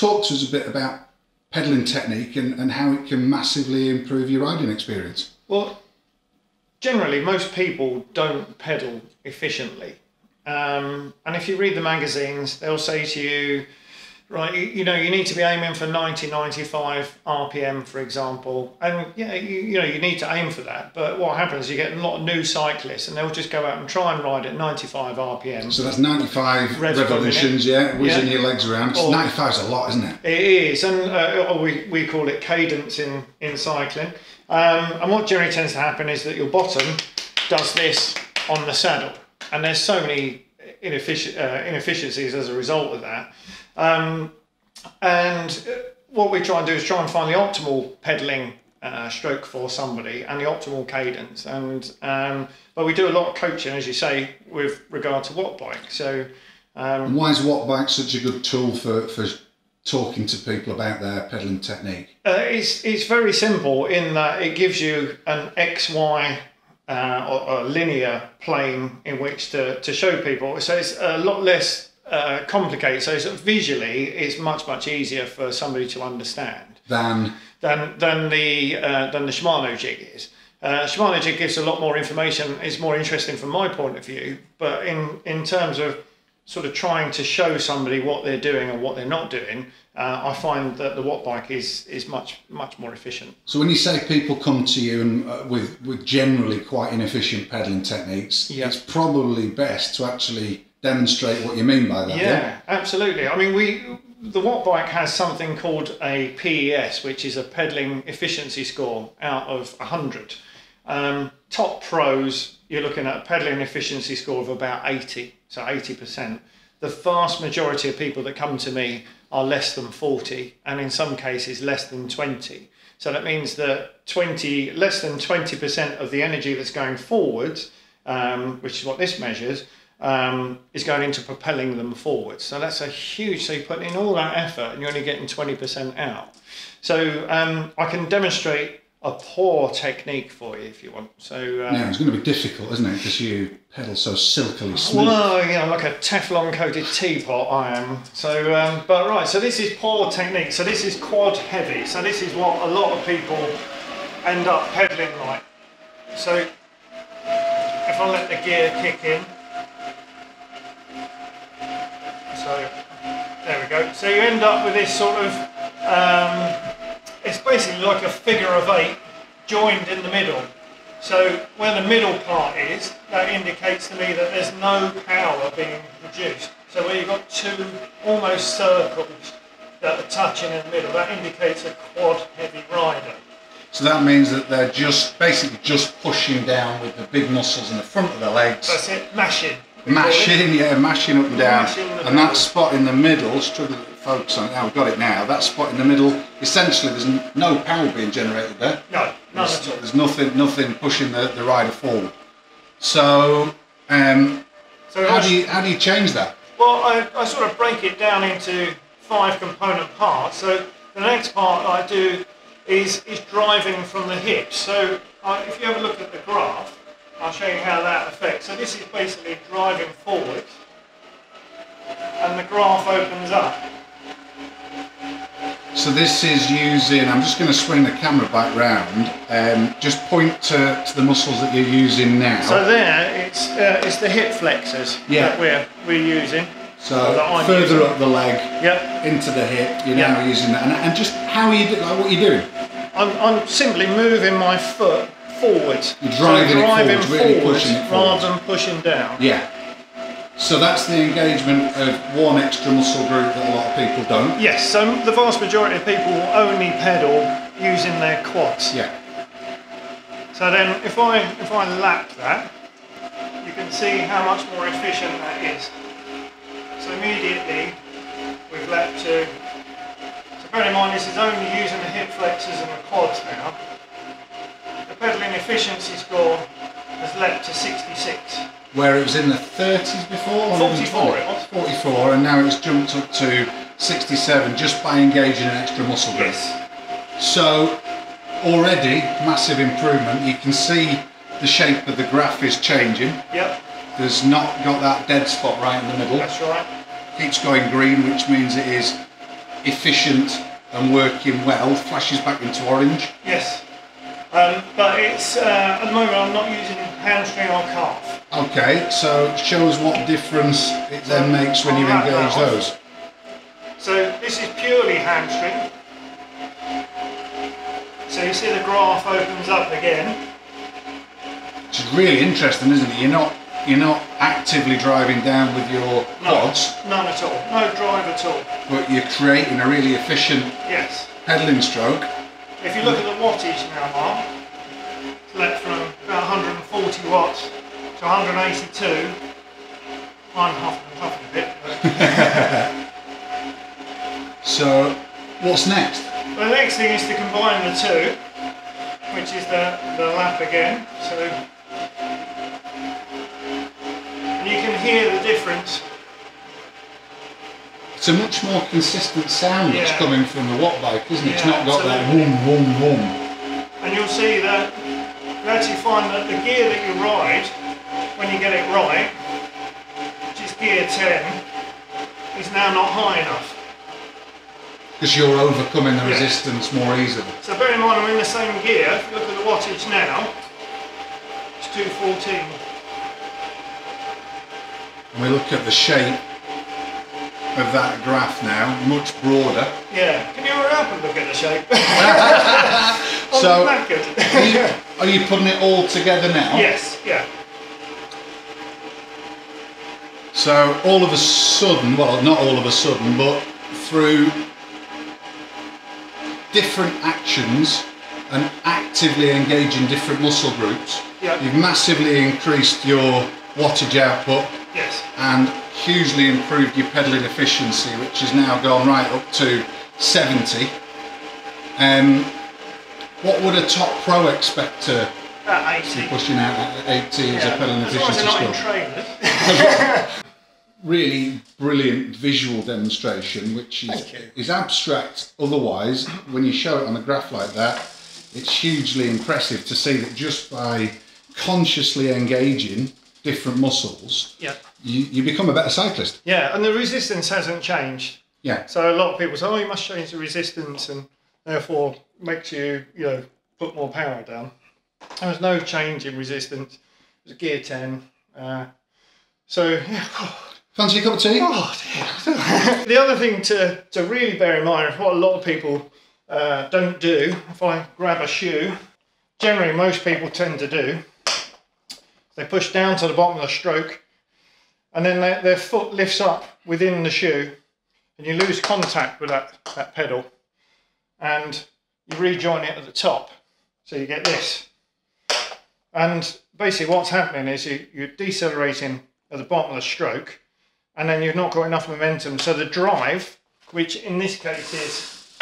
talk to us a bit about pedalling technique and how it can massively improve your riding experience. Well, generally, most people don't pedal efficiently. And if you read the magazines, they'll say to you, right, you need to be aiming for 90, 95 RPM, for example. And yeah, you need to aim for that. But what happens, you get a lot of new cyclists and they'll just go out and try and ride at 95 RPM. So that's 95 revolutions, whizzing your legs around. 95 is a lot, isn't it? It is, and we call it cadence in cycling. And what generally tends to happen is that your bottom does this on the saddle. And there's so many inefficiencies as a result of that. And what we try and do is try and find the optimal pedalling stroke for somebody and the optimal cadence. But we do a lot of coaching, as you say, with regard to watt bike. So why is watt bike such a good tool for talking to people about their pedalling technique? It's very simple in that it gives you an XY or a linear plane in which to show people. So it's a lot less complicated. So visually, it's much easier for somebody to understand than the Shimano jig is. Shimano jig gives a lot more information. It's more interesting from my point of view. But in terms of sort of trying to show somebody what they're doing and what they're not doing, I find that the watt bike is much more efficient. So when you say people come to you and with generally quite inefficient pedalling techniques, it's probably best to actually demonstrate what you mean by that. Yeah, absolutely. I mean, the watt bike has something called a PES, which is a pedaling efficiency score out of 100. Top pros, you're looking at a pedaling efficiency score of about 80, so 80%. The vast majority of people that come to me are less than 40, and in some cases less than 20. So that means that less than 20% of the energy that's going forwards, which is what this measures, is going into propelling them forward. So that's a huge, so you put in all that effort and you're only getting 20% out. So I can demonstrate a poor technique for you if you want. So yeah, it's going to be difficult, isn't it? Because you pedal so silkily smooth. Well, like a Teflon coated teapot I am. So, but right, so this is poor technique. So this is quad heavy. So this is what a lot of people end up pedaling like. So if I let the gear kick in, so there we go. So you end up with this sort of, it's basically like a figure of 8 joined in the middle. So where the middle part is, that indicates to me that there's no power being produced. So where you've got two almost circles that are touching in the middle, that indicates a quad heavy rider. So that means that they're basically just pushing down with the big muscles in the front of the legs. That's it, mashing. Mashing up and down. And that spot in the middle, struggle to focus on it, now we've got it now, that spot in the middle, essentially there's no power being generated there. No, none at all. There's nothing pushing the rider forward. So, how do you change that? Well, I sort of break it down into 5 component parts. So the next part I do is driving from the hips. So if you have a look at the graph, I'll show you how that affects. So this is basically driving forward, and the graph opens up. So this is using, I'm just going to swing the camera back round, just point to the muscles that you're using now. So there, it's the hip flexors that we're using. So further up the leg, into the hip, you're now using that. And just how are you doing, like what are you doing? I'm simply moving my foot forwards. You're driving it forwards, really pushing it forwards. Rather than pushing down. Yeah. So that's the engagement of one extra muscle group that a lot of people don't. Yes, so the vast majority of people will only pedal using their quads. Yeah. So then if I lap that, you can see how much more efficient that is. So immediately we've lapped to, so bear in mind this is only using the hip flexors and the quads now. The pedaling efficiency score has leapt to 66. Where it was in the 30s before? 44 it was. 44, and now it's jumped up to 67 just by engaging an extra muscle group. Yes. So already massive improvement. You can see the shape of the graph is changing. Yep. There's not got that dead spot right in the middle. That's right. Keeps going green, which means it is efficient and working well, flashes back into orange. Yes. But it's at the moment I'm not using hamstring or calf. Okay, so show us what difference it then makes when you engage those. So this is purely hamstring. So you see the graph opens up again. Which is really interesting, isn't it? You're not actively driving down with your quads. None at all. No drive at all. But you're creating a really efficient pedalling stroke. If you look at the wattage now, Mark, it's left from about 140 watts to 182. I'm huffing a bit. So, what's next? The next thing is to combine the two, which is the lap again. So, and you can hear the difference. It's a much more consistent sound that's coming from the watt bike, isn't it? It's not got that absolutely. whoom, whoom, whoom. And you'll see that you actually find that the gear that you ride, when you get it right, which is gear 10, is now not high enough. Because you're overcoming the resistance more easily. So bear in mind I'm in the same gear. If you look at the wattage now, it's 214. And we look at the shape of that graph now, much broader. Yeah, can you hurry up and look at the shape? So, are you putting it all together now? Yes, yeah. So all of a sudden, well not all of a sudden, but through different actions and actively engaging different muscle groups, you've massively increased your wattage output. Yes. And hugely improved your pedalling efficiency, which has now gone right up to 70. What would a top pro expect to be pushing out at 80 as a pedalling efficiency score? Really brilliant visual demonstration, which is abstract otherwise. When you show it on a graph like that, it's hugely impressive to see that just by consciously engaging different muscles, you become a better cyclist. Yeah, and the resistance hasn't changed. Yeah. So a lot of people say, oh, you must change the resistance and therefore makes you, put more power down. There was no change in resistance. It was gear 10. Fancy a cup of tea? Oh, dear. The other thing to really bear in mind, what a lot of people don't do, if I grab a shoe, generally most people tend to do, they push down to the bottom of the stroke and then their foot lifts up within the shoe and you lose contact with that pedal and you rejoin it at the top. So you get this. And basically what's happening is you're decelerating at the bottom of the stroke and then you've not got enough momentum. So the drive, which in this case is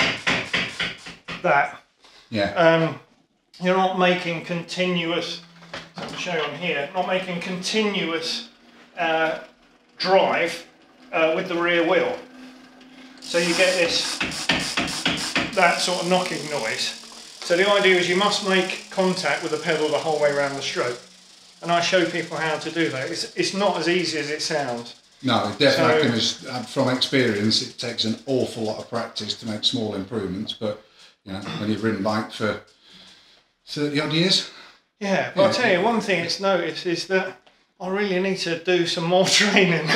that, you're not making continuous, so I'll show you on here, not making continuous drive with the rear wheel. So you get that sort of knocking noise. So the idea is you must make contact with the pedal the whole way around the stroke. And I show people how to do that. It's not as easy as it sounds. No, it definitely from experience, it takes an awful lot of practice to make small improvements. But when you've ridden bike for 30 odd years. Yeah, but I'll tell you one thing it's noticed is that I really need to do some more training.